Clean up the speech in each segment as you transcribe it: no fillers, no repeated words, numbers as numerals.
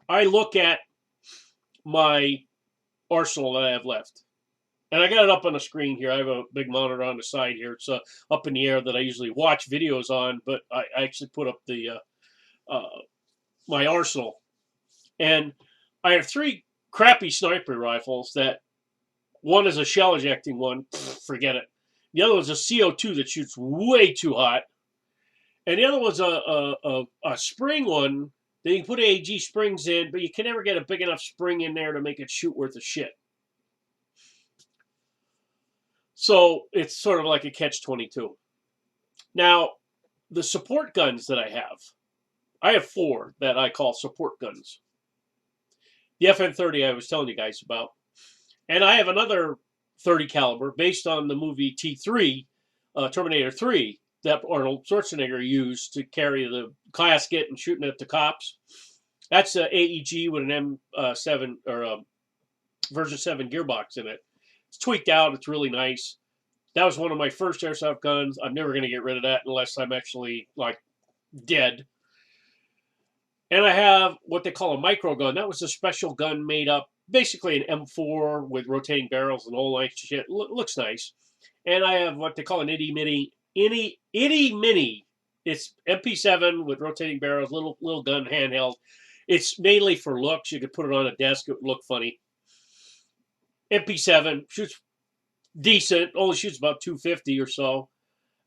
I look at my arsenal that I have left. And I got it up on the screen here. I have a big monitor on the side here. It's up in the air that I usually watch videos on, but I actually put up the my arsenal. And I have three crappy sniper rifles that one is a shell ejecting one. Forget it. The other one's a CO2 that shoots way too hot. And the other one's a spring one that you can put AG springs in, but you can never get a big enough spring in there to make it shoot worth a shit. So it's sort of like a catch-22. Now, the support guns that I have four that I call support guns. The FN-30 I was telling you guys about. And I have another 30 caliber based on the movie T3, Terminator 3, that Arnold Schwarzenegger used to carry the casket and shooting at the cops. That's a AEG with an M7 or a version 7 gearbox in it. It's tweaked out. It's really nice. That was one of my first airsoft guns. I'm never going to get rid of that unless I'm actually like dead. And I have what they call a micro gun. That was a special gun made up, basically an M4 with rotating barrels and all that shit. Looks nice. And I have what they call an itty mini. It's MP7 with rotating barrels, little gun, handheld. It's mainly for looks. You could put it on a desk; it would look funny. MP7 shoots decent. Only shoots about 250 or so,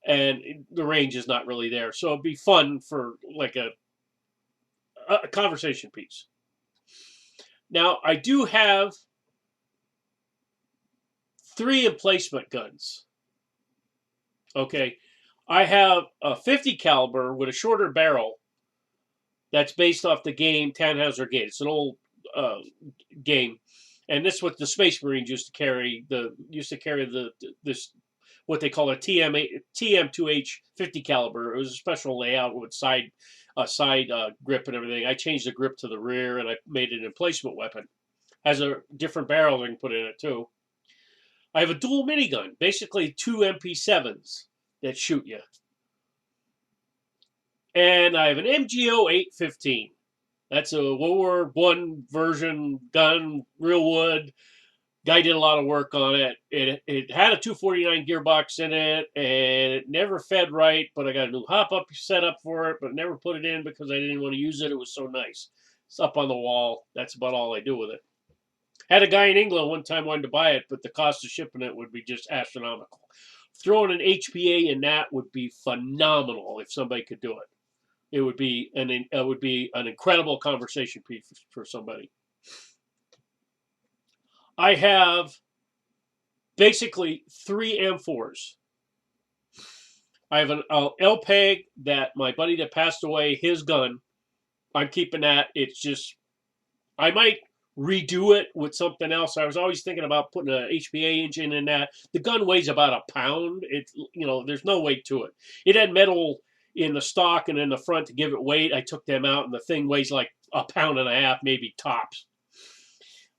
and the range is not really there. So it'd be fun for like a conversation piece. Now, I do have three emplacement guns. Okay. I have a 50 caliber with a shorter barrel that's based off the game Tannhauser Gate. It's an old game. And this is what the Space Marines used to carry. This what they call a TM2H 50 caliber. It was a special layout with side grip and everything. I changed the grip to the rear and I made it an emplacement weapon. Has a different barrel I can put in it too. I have a dual minigun, basically two MP7s that shoot you. And I have an MGO 815. That's a World War I version gun, real wood. Guy did a lot of work on it. It had a 249 gearbox in it, and it never fed right, but I got a new hop-up setup for it, but never put it in because I didn't want to use it. It was so nice. It's up on the wall. That's about all I do with it. Had a guy in England one time wanted to buy it, but the cost of shipping it would be just astronomical. Throwing an HPA in that would be phenomenal if somebody could do it. It would be an incredible conversation piece for somebody. I have basically three M4s. I have an LPEG that my buddy that passed away, his gun. I'm keeping that. It's just, I might redo it with something else. I was always thinking about putting an HPA engine in that. The gun weighs about a pound. It's, there's no weight to it. It had metal in the stock and in the front to give it weight. I took them out and the thing weighs like a pound and a half, maybe tops.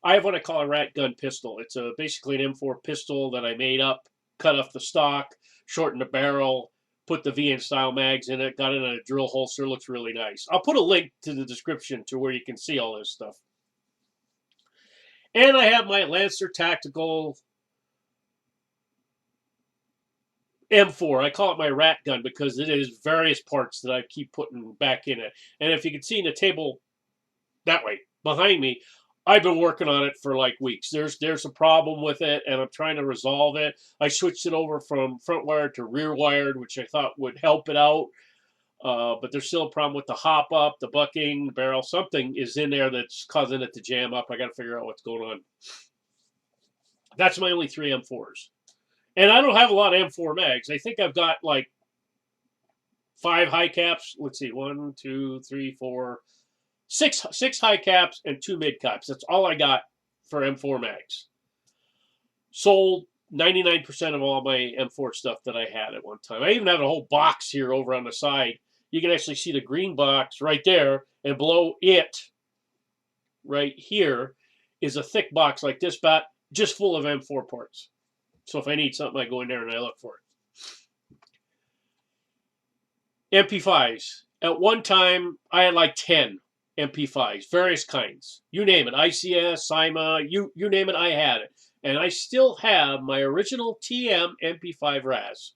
I have what I call a rat gun pistol. It's basically an M4 pistol that I made up, cut off the stock, shortened the barrel, put the VN style mags in it, got it in a drill holster. Looks really nice. I'll put a link to the description to where you can see all this stuff. And I have my Lancer Tactical M4. I call it my rat gun because it is various parts that I keep putting back in it. And if you can see in the table that way behind me, I've been working on it for like weeks. There's a problem with it, and I'm trying to resolve it. I switched it over from front wired to rear wired, which I thought would help it out. But there's still a problem with the hop up, the bucking, the barrel. Something is in there that's causing it to jam up. I got to figure out what's going on. That's my only three M4s. And I don't have a lot of M4 mags. I think I've got like 5 high caps. Let's see, 1, 2, 3, 4, 6 high caps and 2 mid caps. That's all I got for M4 mags. Sold 99% of all my M4 stuff that I had at one time. I even have a whole box here over on the side. You can actually see the green box right there, and below it, right here, is a thick box like this, but just full of M4 parts. So if I need something, I go in there and I look for it. MP5s. At one time, I had like 10. MP5s, various kinds. You name it, ICS, CYMA, you name it, I had it. And I still have my original TM MP5 RAS.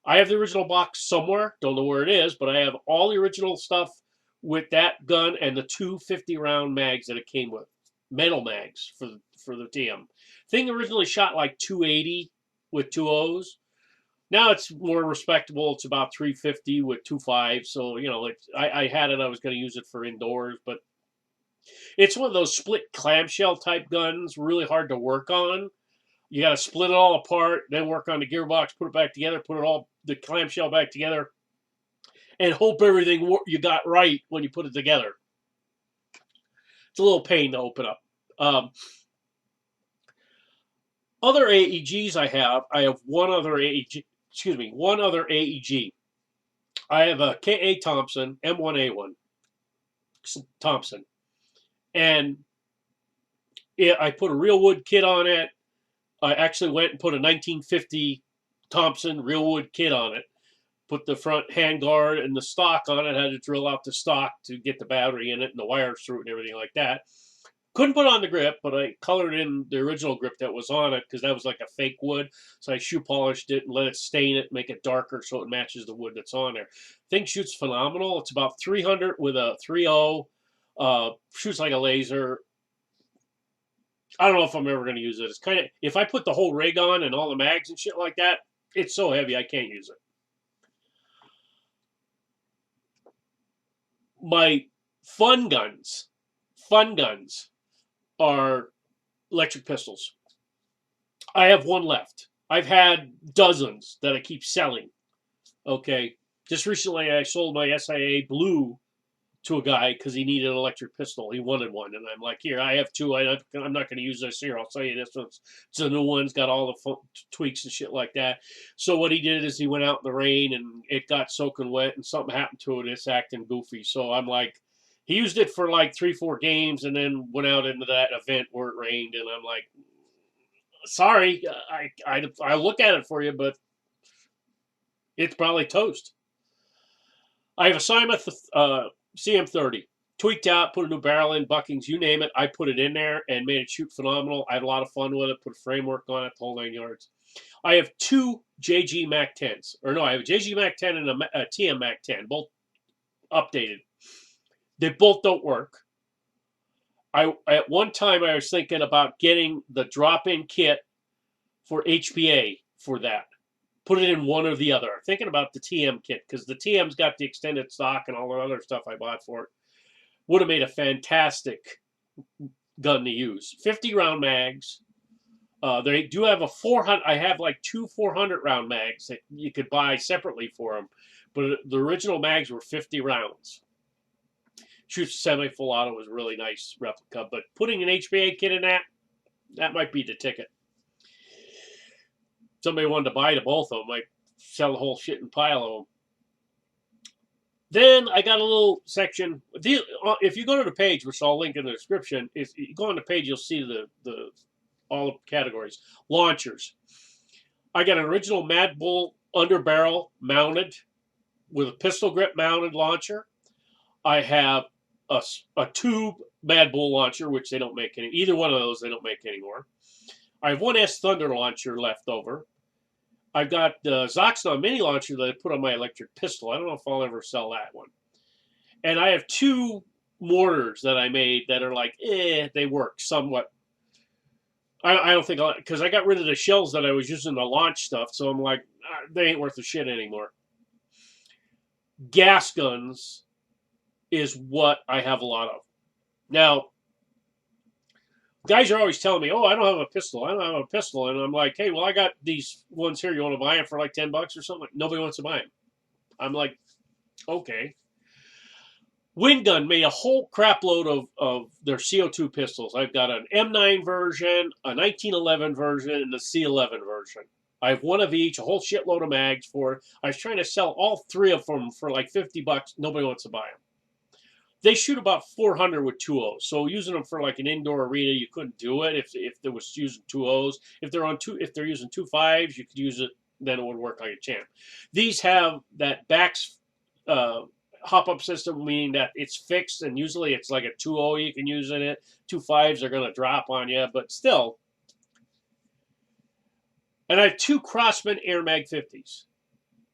I have the original box somewhere, don't know where it is, but I have all the original stuff with that gun and the two 50-round mags that it came with. Metal mags for the TM. Thing originally shot like 280 with two O's. Now it's more respectable. It's about 350 with 2.5. So, I had it. I was going to use it for indoors, but it's one of those split clamshell type guns, really hard to work on. You got to split it all apart, then work on the gearbox, put it back together, put it all, the clamshell back together, and hope everything you got right when you put it together. It's a little pain to open up. Other AEGs I have one other AEG, one other AEG. I have a KA Thompson M1A1 Thompson, and I put a real wood kit on it. I actually went and put a 1950 Thompson real wood kit on it. Put the front handguard and the stock on it. Had to drill out the stock to get the battery in it and the wires through it and everything like that. Couldn't put on the grip, but I colored in the original grip that was on it because that was like a fake wood. So I shoe polished it and let it stain it, make it darker so it matches the wood that's on there. Thing shoots phenomenal. It's about 300 with a 3.0. Shoots like a laser. I don't know if I'm ever going to use it. It's kind of, if I put the whole rig on and all the mags and shit like that, it's so heavy I can't use it. My fun guns are electric pistols. I have one left. I've had dozens that I keep selling. Okay. Just recently I sold my SIA Blue to a guy because he needed an electric pistol. He wanted one. And I'm like, here, I have two. I'm not going to use this here. I'll sell you this one. It's a new one. It's got all the tweaks and shit like that. So what he did is he went out in the rain and it got soaking wet and something happened to it. It's acting goofy. So I'm like, he used it for like 3-4 games and then went out into that event where it rained. And I'm like, sorry, I'll look at it for you, but it's probably toast. I have a Symeth CM30. Tweaked out, put a new barrel in, buckings, you name it. I put it in there and made it shoot phenomenal. I had a lot of fun with it, put a framework on it, the whole 9 yards. I have two JG Mac 10s. Or no, I have a JG Mac 10 and a TM Mac 10, both updated. They both don't work. At one time, I was thinking about getting the drop-in kit for HPA for that. Put it in one or the other. I'm thinking about the TM kit because the TM's got the extended stock and all the other stuff I bought for it. Would have made a fantastic gun to use. 50-round mags. They do have a 400. I have like two 400-round mags that you could buy separately for them. But the original mags were 50 rounds. Shoots semi-full auto was a really nice replica. But putting an HPA kit in that might be the ticket. Somebody wanted to buy the both of them, might sell the whole shit and pile of them. Then I got a little section. If you go to the page, which I'll link in the description, if you go on the page, you'll see the all the categories. Launchers. I got an original Mad Bull underbarrel mounted with a pistol grip mounted launcher. I have a tube Mad Bull launcher, which they don't make any. Either one of those they don't make anymore. I have one S Thunder launcher left over. I've got the Zoxna mini launcher that I put on my electric pistol. I don't know if I'll ever sell that one. And I have two mortars that I made that are like, they work somewhat. I don't think, because I got rid of the shells that I was using to launch stuff, so I'm like, they ain't worth a shit anymore. Gas guns is what I have a lot of. Now, guys are always telling me, I don't have a pistol. I don't have a pistol. And I'm like, hey, well, I got these ones here. You want to buy them for like $10 or something? Nobody wants to buy them. I'm like, okay. Windgun made a whole crap load of their CO2 pistols. I've got an M9 version, a 1911 version, and a C11 version. I have one of each, a whole shitload of mags for it. I was trying to sell all three of them for like $50. Nobody wants to buy them. They shoot about 400 with 2.0s. So using them for like an indoor arena, you couldn't do it if there was using 2.0s. If they're using 2.5s, you could use it. Then it would work like a champ. These have that backs hop-up system, meaning that it's fixed, and usually it's like a 2.0 you can use in it. 2.5s are going to drop on you, but still. And I have 2 Crossman Air Mag 50s.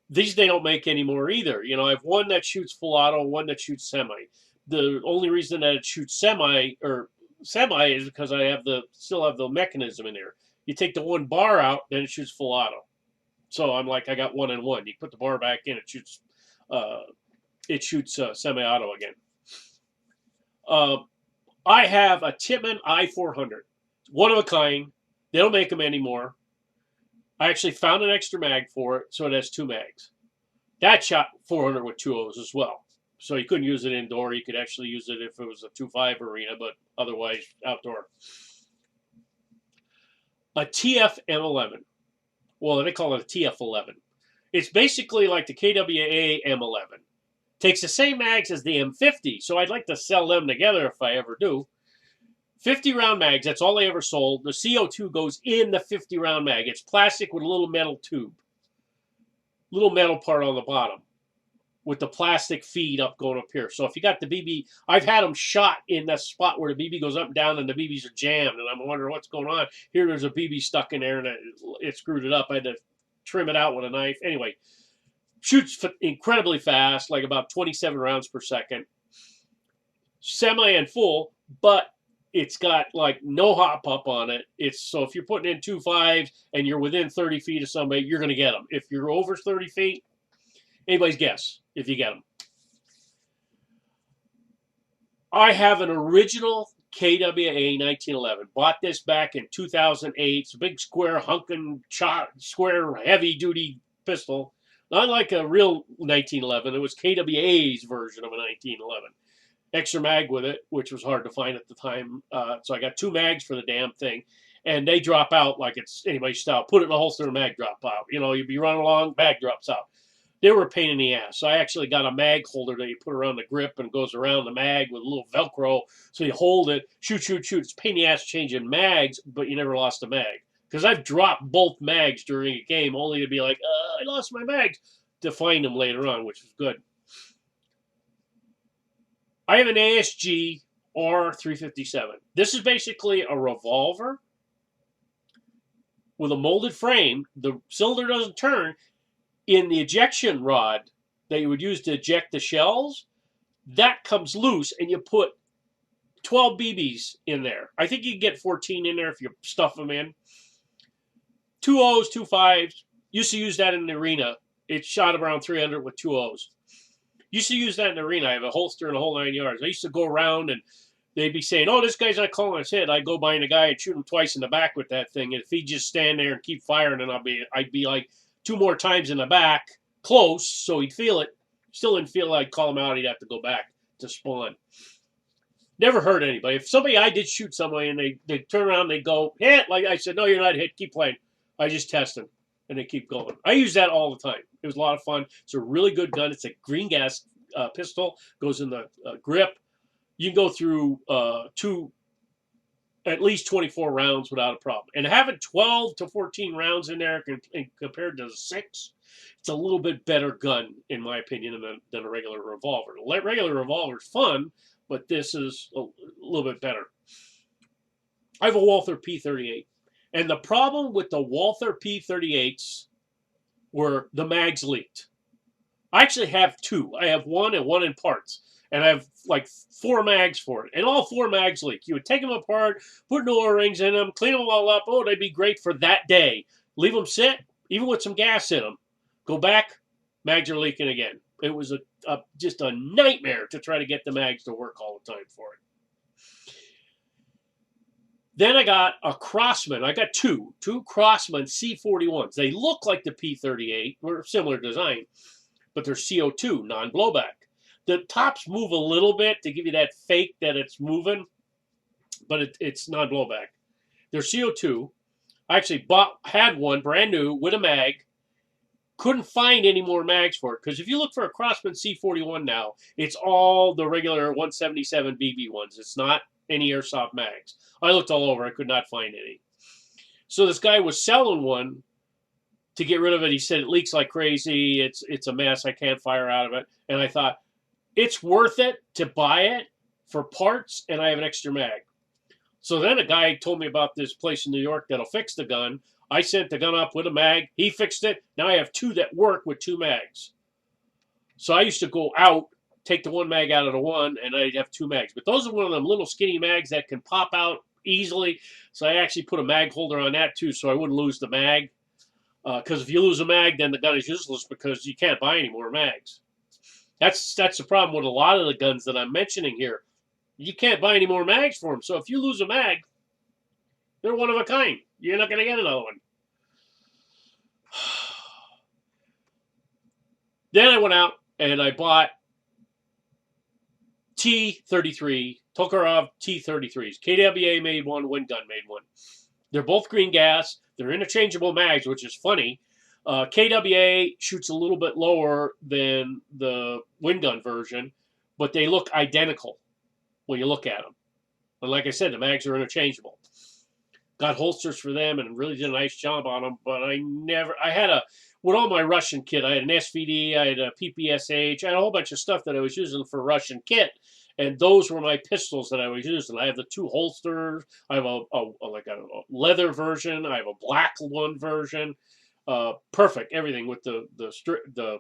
These they don't make anymore either. I have one that shoots full auto, one that shoots semi. The only reason that it shoots semi is because I still have the mechanism in there. You take the one bar out, then it shoots full auto. So I'm like, I got 1 and 1. You put the bar back in, it shoots semi-auto again. I have a Tippmann I-400, one of a kind. They don't make them anymore. I actually found an extra mag for it, so it has 2 mags. That shot 400 with 2.0s as well. So you couldn't use it indoor. You could actually use it if it was a 2.5 arena, but otherwise outdoor. A TF M11. Well, they call it a TF11. It's basically like the KWA M11. Takes the same mags as the M50, so I'd like to sell them together if I ever do. 50 round mags, that's all they ever sold. The CO2 goes in the 50 round mag. It's plastic with a little metal tube. Little metal part on the bottom with the plastic feed up going up here. So if you got the BB, I've had them shot in that spot where the BB goes up and down and the BBs are jammed, and I'm wondering what's going on. Here there's a BB stuck in there and it screwed it up. I had to trim it out with a knife. Anyway, shoots incredibly fast, like about 27 rounds per second. Semi and full, but it's got like no hop up on it. So if you're putting in 2.5s and you're within 30 feet of somebody, you're going to get them. If you're over 30 feet, anybody's guess if you get them. I have an original KWA 1911. Bought this back in 2008. It's a big square square heavy duty pistol. Not like a real 1911. It was KWA's version of a 1911. Extra mag with it, which was hard to find at the time. So I got 2 mags for the damn thing. And they drop out like it's anybody's style. Put it in a holster and mag drop out. You'd be running along, mag drops out. They were a pain in the ass. So I actually got a mag holder that you put around the grip and goes around the mag with a little Velcro. So you hold it, shoot. It's a pain in the ass changing mags, but you never lost a mag. Because I've dropped both mags during a game only to be like, I lost my mags, to find them later on, which was good. I have an ASG R357. This is basically a revolver with a molded frame. The cylinder doesn't turn. In the ejection rod that you would use to eject the shells, that comes loose, and you put 12 BBs in there. I think you can get 14 in there if you stuff them in. 2.0s, 2.5s. Used to use that in the arena. It shot around 300 with 2.0s. Used to use that in the arena. I have a holster and a whole 9 yards. I used to go around and they'd be saying, "Oh, this guy's not calling his hit." I'd go behind a guy and shoot him twice in the back with that thing. And if he'd just stand there and keep firing, and I'd be like 2 more times in the back, close, so he'd feel it. Still didn't feel like call him out. He'd have to go back to spawn. Never hurt anybody. If I did shoot somebody and they turn around and they go, "Hit," like I said, "No, you're not hit. Keep playing." I just test them and they keep going. I use that all the time. It was a lot of fun. It's a really good gun. It's a green gas pistol. Goes in the grip. You can go through at least 24 rounds without a problem. And having 12 to 14 rounds in there compared to 6, it's a little bit better gun, in my opinion, than a regular revolver. The regular revolver is fun, but this is a little bit better. I have a Walther P38. And the problem with the Walther P38s were the mags leaked. I actually have 2. I have 1 and 1 in parts. And I have like 4 mags for it. And all 4 mags leak. You would take them apart, put new O-rings in them, clean them all up. Oh, they'd be great for that day. Leave them sit, even with some gas in them. Go back, mags are leaking again. It was just a nightmare to try to get the mags to work all the time for it. Then I got a Crossman. I got two Crossman C41s. They look like the P38, or similar design, but they're CO2, non-blowback. The tops move a little bit to give you that fake that it's moving, but it's non-blowback. They're CO2. I actually had one brand new with a mag. Couldn't find any more mags for it, because if you look for a Crossman C41 now, it's all the regular 177 BB ones. It's not any airsoft mags. I looked all over. I could not find any. So this guy was selling one to get rid of it. He said it leaks like crazy. It's a mess. I can't fire out of it. And I thought, it's worth it to buy it for parts, and I have an extra mag. So then a guy told me about this place in New York that'll fix the gun. I sent the gun up with a mag. He fixed it. Now I have two that work with two mags. So I used to go out, take the one mag out of the one, and I'd have two mags. But those are one of them little skinny mags that can pop out easily. So I actually put a mag holder on that too, so I wouldn't lose the mag. Because if you lose a mag, then the gun is useless because you can't buy any more mags. That's the problem with a lot of the guns that I'm mentioning here. You can't buy any more mags for them. So if you lose a mag, they're one of a kind. You're not going to get another one. Then I went out and I bought T-33, Tokarev T-33s. KWA made one, Windgun made one. They're both green gas. They're interchangeable mags, which is funny. KWA shoots a little bit lower than the Windgun version, but they look identical when you look at them. And like I said, the mags are interchangeable. Got holsters for them and really did a nice job on them, but I had with all my Russian kit, I had an SVD, I had a PPSH, I had a whole bunch of stuff that I was using for Russian kit, and those were my pistols that I was using. I have the two holsters, I have a leather version, I have a black one version, perfect, everything with the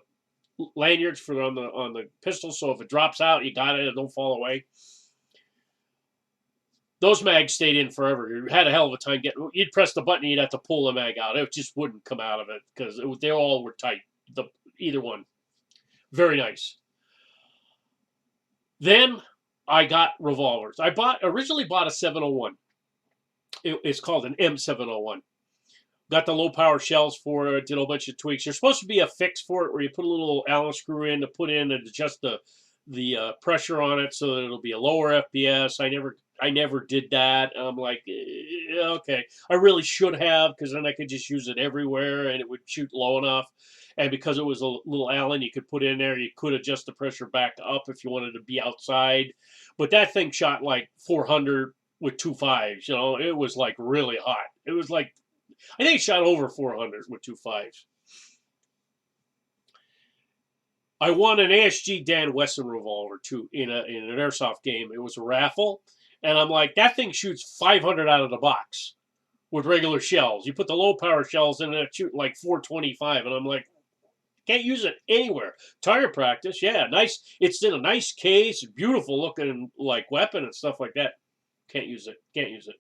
lanyards for on the pistol, so if it drops out, you got it, it don't fall away. Those mags stayed in forever. You had a hell of a time getting. You'd press the button, you'd have to pull the mag out. It just wouldn't come out of it because they all were tight. Either one, very nice. Then I got revolvers. I originally bought a 701. It's called an M701. Got the low power shells for it. Did a bunch of tweaks. There's supposed to be a fix for it where you put a little Allen screw in to put in and adjust the pressure on it so that it'll be a lower FPS. I never did that. I'm like, okay. I really should have because then I could just use it everywhere and it would shoot low enough. And because it was a little Allen you could put in there, you could adjust the pressure back up if you wanted to be outside. But that thing shot like 400 with 2.5s. You know, it was like really hot. It was like, I think it shot over 400 with 2.5s. I won an ASG Dan Wesson revolver too in an airsoft game. It was a raffle, and I'm like, that thing shoots 500 out of the box with regular shells. You put the low power shells in it, shoot like 425, and I'm like, can't use it anywhere. Target practice, yeah, nice. It's in a nice case, beautiful looking like weapon and stuff like that. Can't use it. Can't use it.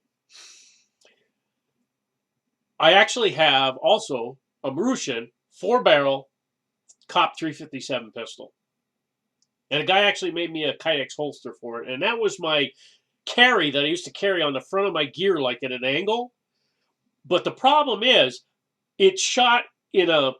I actually have also a Marushin 4-barrel Cop 357 pistol. And a guy actually made me a Kydex holster for it. And that was my carry that I used to carry on the front of my gear like at an angle. But the problem is it shot in a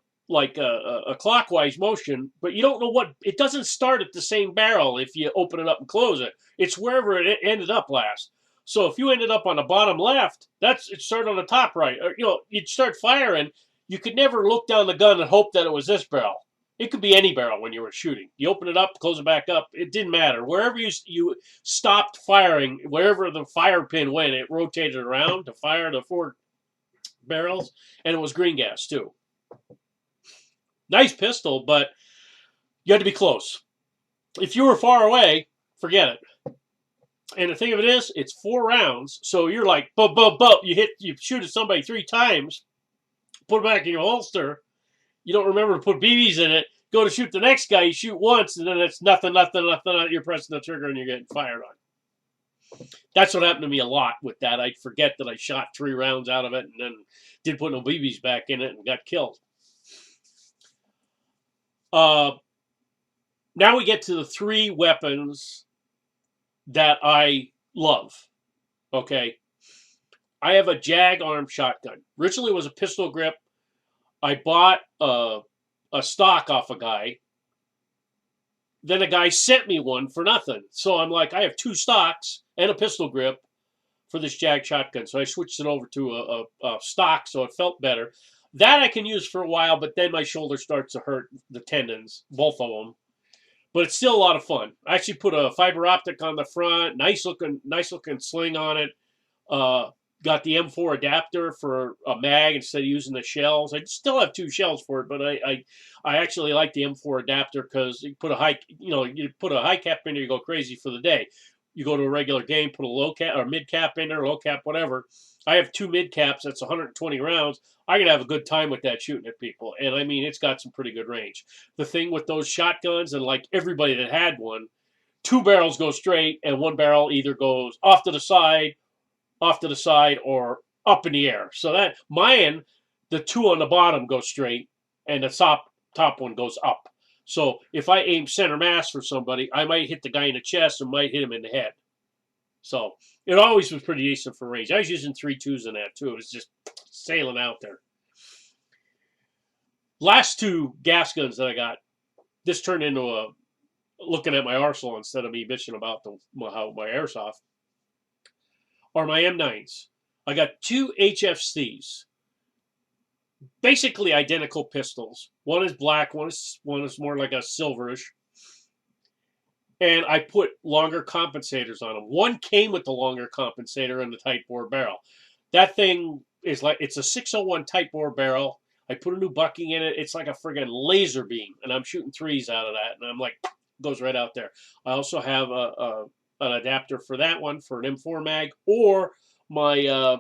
clockwise motion, but you don't know it doesn't start at the same barrel if you open it up and close it. It's wherever it ended up last. So if you ended up on the bottom left, it started on the top right. Or, you'd start firing. You could never look down the gun and hope that it was this barrel. It could be any barrel when you were shooting. You open it up, close it back up. It didn't matter. Wherever you stopped firing, wherever the fire pin went, it rotated around to fire the 4 barrels, and it was green gas too. Nice pistol, but you had to be close. If you were far away, forget it. And the thing of it is, it's 4 rounds, so you're like, bub, bub, bub. You shoot at somebody 3 times, put it back in your holster. You don't remember to put BBs in it. Go to shoot the next guy, you shoot once, and then it's nothing. You're pressing the trigger and you're getting fired on. That's what happened to me a lot with that. I'd forget that I shot 3 rounds out of it and then didn't put no BBs back in it and got killed. Now we get to the 3 weapons that I love. Okay. I have a Jag arm shotgun. Originally it was a pistol grip. I bought a stock off a guy. Then a guy sent me one for nothing. So I'm like, I have 2 stocks and a pistol grip for this Jag shotgun. So I switched it over to a stock so it felt better. That I can use for a while, but then my shoulder starts to hurt, the tendons, both of them. But it's still a lot of fun. I actually put a fiber optic on the front, nice looking sling on it. got the M4 adapter for a mag instead of using the shells. I still have 2 shells for it, but I actually like the M4 adapter because you put a high, you put a high cap in there, you go crazy for the day. You go to a regular game, put a low cap or mid cap in there, low cap, whatever. I have 2 mid caps. That's 120 rounds. I can have a good time with that shooting at people, and I mean it's got some pretty good range. The thing with those shotguns, and like everybody that had one, 2 barrels go straight, and 1 barrel either goes off to the side, or up in the air. So that mine, the 2 on the bottom go straight, and the top one goes up. So if I aim center mass for somebody, I might hit the guy in the chest and might hit him in the head. So it always was pretty decent for range. I was using 3.2s in that too. It was just sailing out there. Last 2 gas guns that I got, this turned into a looking at my arsenal instead of me bitching about how my airsoft, are my M9s. I got 2 HFCs, basically identical pistols. One is black, one is more like a silverish. And I put longer compensators on them. One came with the longer compensator and the tight bore barrel. That thing is like, it's a 601 tight bore barrel. I put a new bucking in it. It's like a friggin' laser beam, and I'm shooting 3s out of that, and I'm like, goes right out there. I also have an adapter for that one for an M4 mag, or my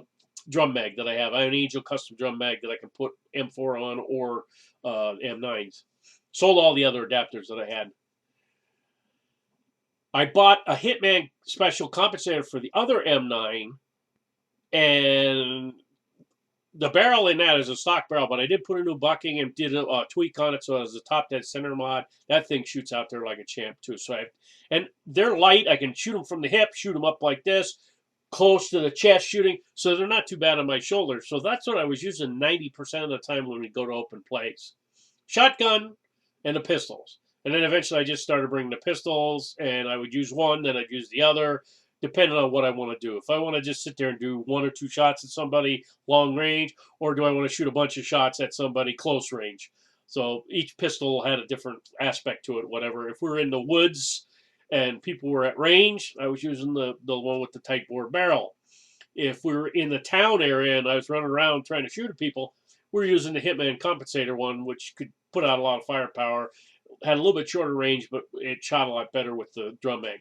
drum mag that I have. I have an Angel custom drum mag that I can put M4 on, or M9s. Sold all the other adapters that I had. I bought a Hitman special compensator for the other M9, and the barrel in that is a stock barrel, but I did put a new bucking and did a tweak on it, so it was a top dead center mod. That thing shoots out there like a champ too. And they're light. I can shoot them from the hip, shoot them up like this, close to the chest shooting, so they're not too bad on my shoulders. So that's what I was using 90% of the time when we go to open plays. Shotgun and the pistols. And then eventually I just started bringing the pistols, and I would use one, then I'd use the other, depending on what I want to do. If I want to just sit there and do 1 or 2 shots at somebody long range, or do I want to shoot a bunch of shots at somebody close range? So each pistol had a different aspect to it, whatever. If we were in the woods and people were at range, I was using the one with the tight bore barrel. If we were in the town area and I was running around trying to shoot at people, we were using the Hitman compensator one, which could put out a lot of firepower. Had a little bit shorter range, but it shot a lot better with the drum mag.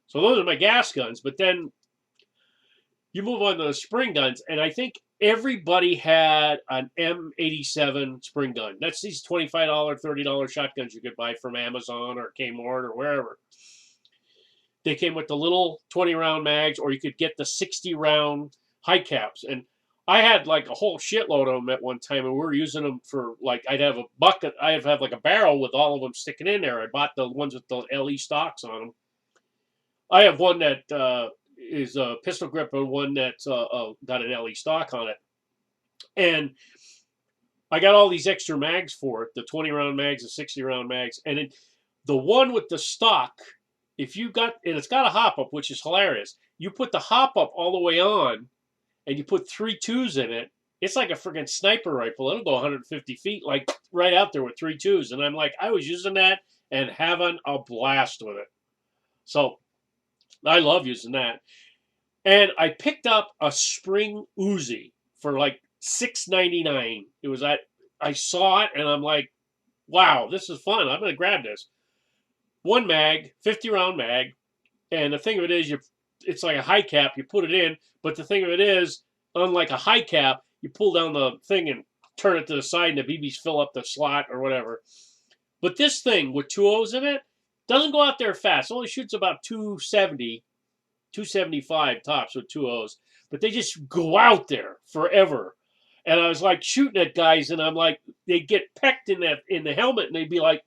So those are my gas guns. But then you move on to the spring guns, and I think everybody had an M87 spring gun. That's these $25, $30 shotguns you could buy from Amazon or Kmart or wherever. They came with the little 20-round mags, or you could get the 60-round high caps. And I had like a whole shitload of them at one time, and we were using them for, like, I'd have a bucket, I'd have like a barrel with all of them sticking in there. I bought the ones with the LE stocks on them. I have one that is a pistol grip and one that's got an LE stock on it. And I got all these extra mags for it, the 20-round mags, the 60-round mags. And the one with the stock, if you got, and it's got a hop-up, which is hilarious. You put the hop-up all the way on, and you put 3.2s in it, it's like a freaking sniper rifle. It'll go 150 feet, like right out there with 3.2s. And I'm like, I was using that and having a blast with it. So I love using that. And I picked up a spring Uzi for like $6.99. It was I saw it and I'm like, wow, this is fun. I'm going to grab this. One mag, 50-round mag. And the thing of it is, it's like a high cap. You put it in, but the thing of it is, unlike a high cap, you pull down the thing and turn it to the side, and the BBs fill up the slot or whatever. But this thing with 2 O's in it doesn't go out there fast. It only shoots about 270, 275 tops with 2 O's. But they just go out there forever. And I was like shooting at guys, and I'm like, they'd get pecked in the helmet, and they'd be like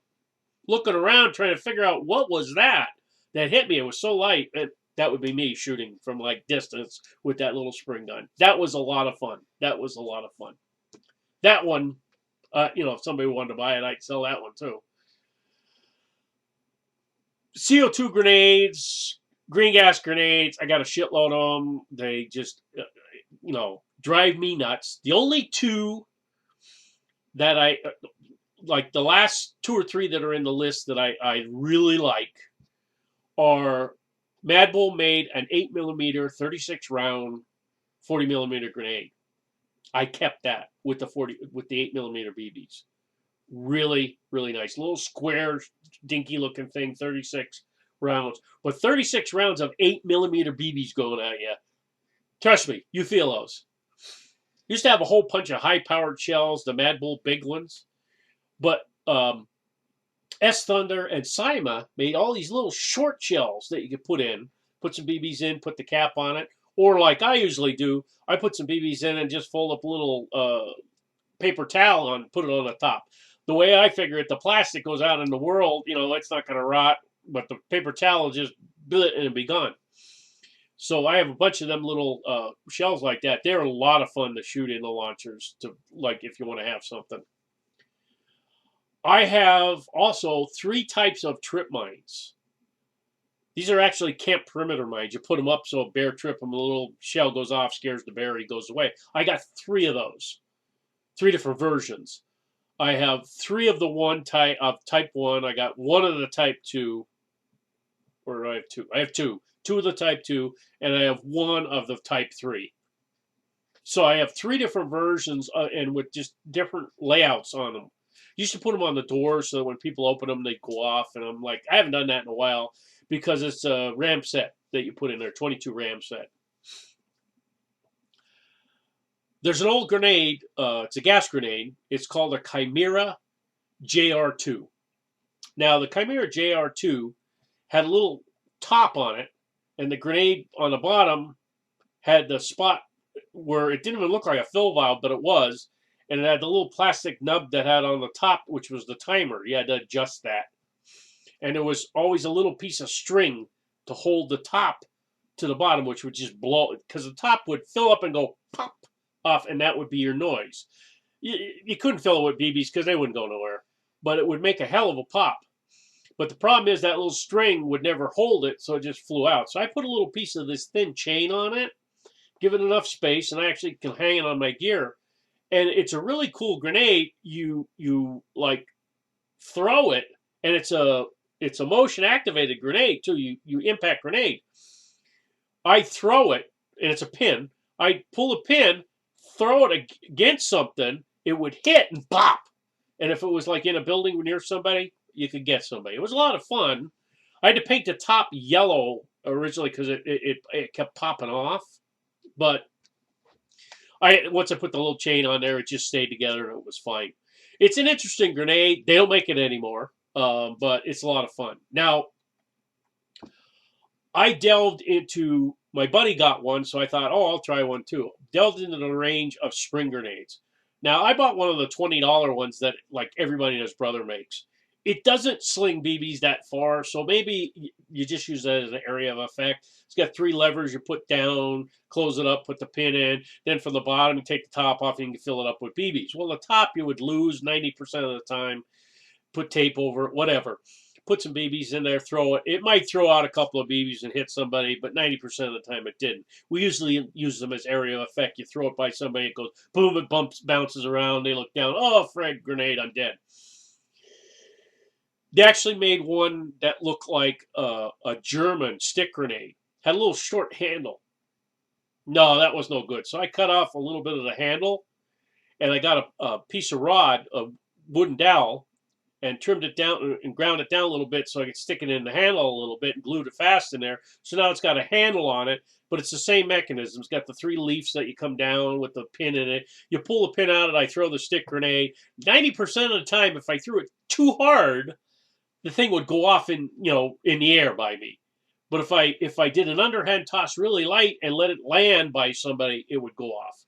looking around trying to figure out what was that hit me. It was so light. And that would be me shooting from like distance with that little spring gun. That was a lot of fun. That one, if somebody wanted to buy it, I'd sell that one too. CO2 grenades, green gas grenades, I got a shitload of them. They just, drive me nuts. The only 2 that I, like the last 2 or 3 that are in the list that I really like are Mad Bull made an 8mm 36 round 40 millimeter grenade. I kept that with the 8 millimeter BBs. Really, really nice. Little square, dinky looking thing, 36 rounds. But 36 rounds of 8 millimeter BBs going at you. Trust me, you feel those. Used to have a whole bunch of high powered shells, the Mad Bull big ones. But S Thunder and Sima made all these little short shells that you could put some BBs in, put the cap on it. Or like I usually do, I put some BBs in and just fold up a little paper towel on, put it on the top. The way I figure it, the plastic goes out in the world, it's not going to rot, but the paper towel will just billet and be gone. So I have a bunch of them little shells like that. They're a lot of fun to shoot in the launchers, to like if you want to have something. I have also 3 types of trip mines. These are actually camp perimeter mines. You put them up so a bear trip them, a little shell goes off, scares the bear, he goes away. I got 3 of those, 3 different versions. I have 3 of the one type of type 1. I got 1 of the type 2. Or do I have 2? I have 2. 2 of the type 2, and I have 1 of the type 3. So I have 3 different versions, and with just different layouts on them. Used to put them on the door so that when people open them, they go off. And I'm like, I haven't done that in a while because it's a RAM set that you put in there, 22 RAM set. There's an old grenade. It's a gas grenade. It's called a Chimera JR2. Now, the Chimera JR2 had a little top on it, and the grenade on the bottom had the spot where it didn't even look like a fill valve, but it was. And it had the little plastic nub that had on the top, which was the timer. You had to adjust that. And there was always a little piece of string to hold the top to the bottom, which would just blow, because the top would fill up and go pop off, and that would be your noise. You couldn't fill it with BBs because they wouldn't go nowhere, but it would make a hell of a pop. But the problem is that little string would never hold it, so it just flew out. So I put a little piece of this thin chain on it, give it enough space, and I actually can hang it on my gear. And it's a really cool grenade. You like throw it, and it's a motion activated grenade too. You impact grenade. I throw it, and it's a pin. I pull a pin, throw it against something, it would hit and pop. And if it was like in a building near somebody, you could get somebody. It was a lot of fun. I had to paint the top yellow originally because it kept popping off. But once I put the little chain on there, it just stayed together and it was fine. It's an interesting grenade. They don't make it anymore, but it's a lot of fun. Now, I delved into, my buddy got one, so I thought, oh, I'll try one too. Delved into the range of spring grenades. Now, I bought one of the $20 ones that like everybody and his brother makes. It doesn't sling BBs that far, so maybe you just use that as an area of effect. It's got 3 levers you put down, close it up, put the pin in. Then from the bottom, you take the top off and you can fill it up with BBs. Well, the top you would lose 90% of the time. Put tape over it, whatever. Put some BBs in there, throw it. It might throw out a couple of BBs and hit somebody, but 90% of the time it didn't. We usually use them as area of effect. You throw it by somebody, it goes boom, it bounces around. They look down. Oh, frag grenade, I'm dead. They actually made one that looked like a German stick grenade. Had a little short handle. No, that was no good. So I cut off a little bit of the handle, and I got a piece of rod, a wooden dowel, and trimmed it down and ground it down a little bit so I could stick it in the handle a little bit and glued it fast in there. So now it's got a handle on it, but it's the same mechanism. It's got the 3 leaves that you come down with the pin in it. You pull the pin out and I throw the stick grenade. 90% of the time, if I threw it too hard, the thing would go off in the air by me. But if I did an underhand toss really light and let it land by somebody, it would go off.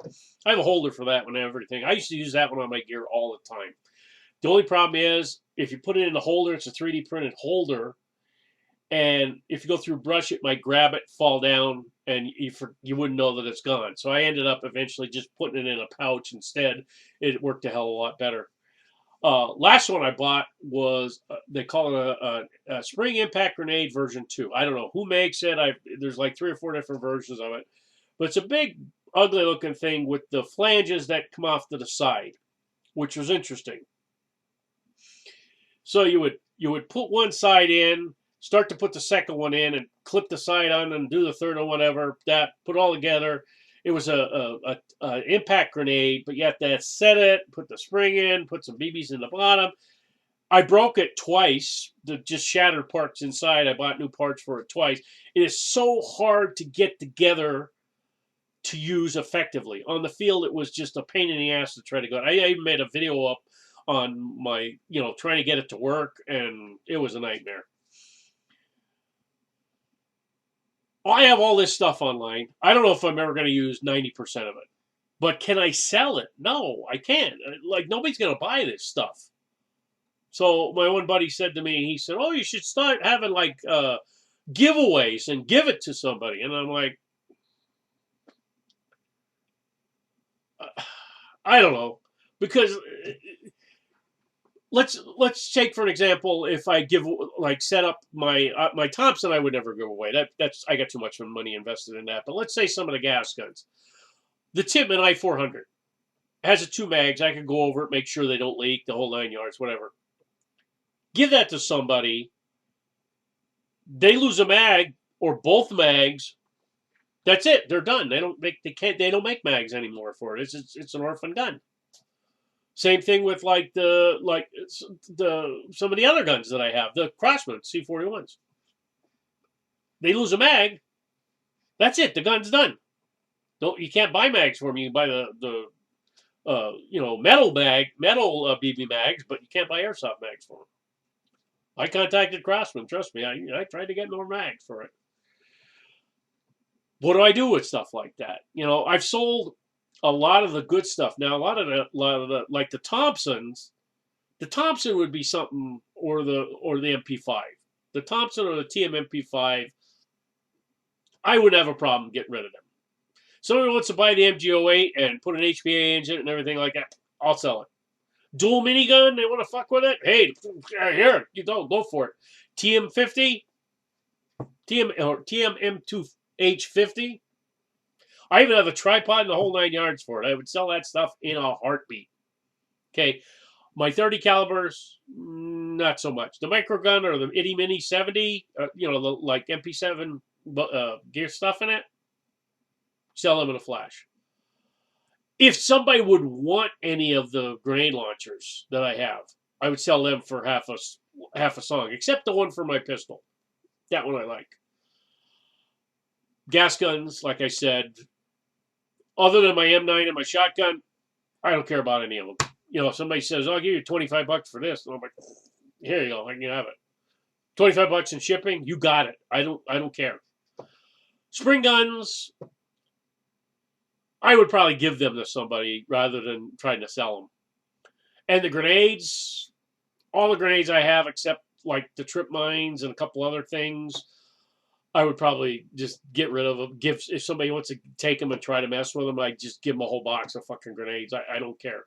I have a holder for that one and everything. I used to use that one on my gear all the time. The only problem is if you put it in the holder, it's a 3D printed holder. And if you go through brush, it might grab it, fall down, and you wouldn't know that it's gone. So I ended up eventually just putting it in a pouch instead. It worked a hell of a lot better. Last one I bought was, they call it a spring impact grenade version 2. I don't know who makes it. There's like 3 or 4 different versions of it. But it's a big, ugly looking thing with the flanges that come off to the side, which was interesting. So you would put one side in, start to put the second one in, and clip the side on and do the third or whatever, that, put all together. It was a impact grenade, but you have to set it, put the spring in, put some BBs in the bottom. I broke it twice. The just shattered parts inside. I bought new parts for it twice. It is so hard to get together to use effectively. On the field, it was just a pain in the ass to try to go. I even made a video up on my, trying to get it to work, and it was a nightmare. I have all this stuff online. I don't know if I'm ever going to use 90% of it. But can I sell it? No, I can't. Like, nobody's going to buy this stuff. So my one buddy said to me, he said, oh, you should start having, like, giveaways and give it to somebody. And I'm like, I don't know. Because let's take for an example, if I set up my Thompson, I would never give away. That's I got too much money invested in that. But let's say some of the gas guns. The Tippmann I-400 has a 2 mags. I can go over it, make sure they don't leak, the whole 9 yards, whatever. Give that to somebody. They lose a mag or both mags. That's it. They're done. They don't make mags anymore for it. It's an orphan gun. Same thing with some of the other guns that I have, the Craftsman C41s. They lose a mag. That's it. The gun's done. You can't buy mags for them. You can buy the metal BB mags, but you can't buy airsoft mags for them. I contacted Craftsman. Trust me, I tried to get more mags for it. What do I do with stuff like that? I've sold a lot of the good stuff. Now, a lot of the like the Thompsons, the Thompson would be something, or the MP5, the Thompson or the TM MP5. I would have a problem getting rid of them. Somebody wants to buy the MG08 and put an HPA engine and everything like that, I'll sell it. Dual minigun, they want to fuck with it? Hey, here, you go for it. TM50, TM M2H50. I even have a tripod and the whole 9 yards for it. I would sell that stuff in a heartbeat. Okay, my 30 calibers, not so much. The microgun or the itty mini 70, like MP7 gear stuff in it, sell them in a flash. If somebody would want any of the grenade launchers that I have, I would sell them for half a song, except the one for my pistol. That one I like. Gas guns, like I said, other than my M9 and my shotgun, I don't care about any of them. If somebody says, I'll give you $25 for this, and I'm like, here you go, I can have it. $25 in shipping, you got it. I don't care. Spring guns, I would probably give them to somebody rather than trying to sell them. And the grenades, all the grenades I have except like the trip mines and a couple other things, I would probably just get rid of them. If somebody wants to take them and try to mess with them, I'd just give them a whole box of fucking grenades. I don't care.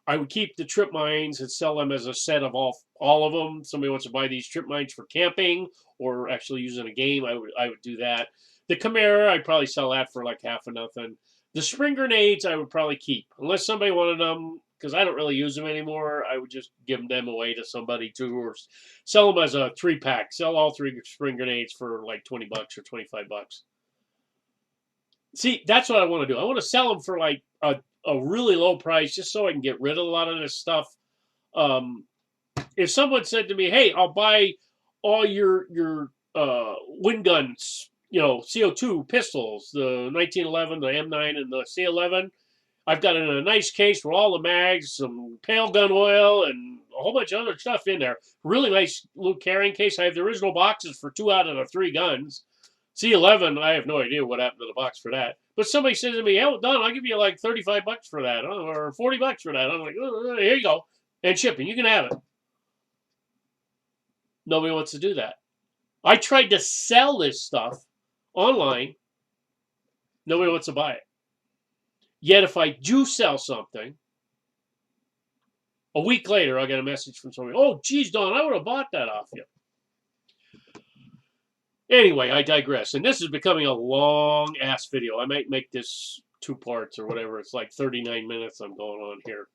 I would keep the trip mines and sell them as a set of all of them. Somebody wants to buy these trip mines for camping or actually use in a game, I would do that. The Chimera, I'd probably sell that for like half of nothing. The spring grenades, I would probably keep. Unless somebody wanted them, because I don't really use them anymore, I would just give them away to somebody too, or sell them as a 3-pack. Sell all 3 spring grenades for like $20 or $25. See, that's what I want to do. I want to sell them for like a really low price, just so I can get rid of a lot of this stuff. If someone said to me, "Hey, I'll buy all your wind guns, CO2 pistols, the 1911, the M9, and the C11. I've got it in a nice case with all the mags, some pale gun oil, and a whole bunch of other stuff in there. Really nice little carrying case. I have the original boxes for 2 out of the 3 guns. C11, I have no idea what happened to the box for that. But somebody says to me, "Oh, Don, I'll give you like $35 for that, or $40 for that." I'm like, "Oh, here you go, and shipping. You can have it." Nobody wants to do that. I tried to sell this stuff online. Nobody wants to buy it. Yet if I do sell something, a week later I'll get a message from somebody, "Oh, geez, Don, I would have bought that off you." Anyway, I digress. And this is becoming a long-ass video. I might make this 2 parts or whatever. It's like 39 minutes I'm going on here.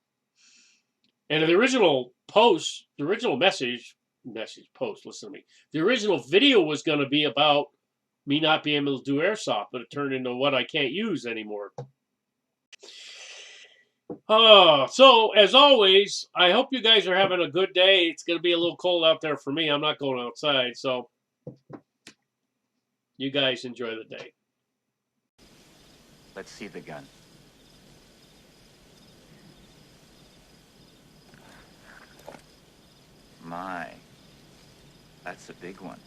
And the original post, the original post, listen to me. The original video was going to be about me not being able to do airsoft, but it turned into what I can't use anymore. So as always, I hope you guys are having a good day. It's going to be a little cold out there for me. I'm not going outside, so you guys enjoy the day. Let's see the gun. My, that's a big one.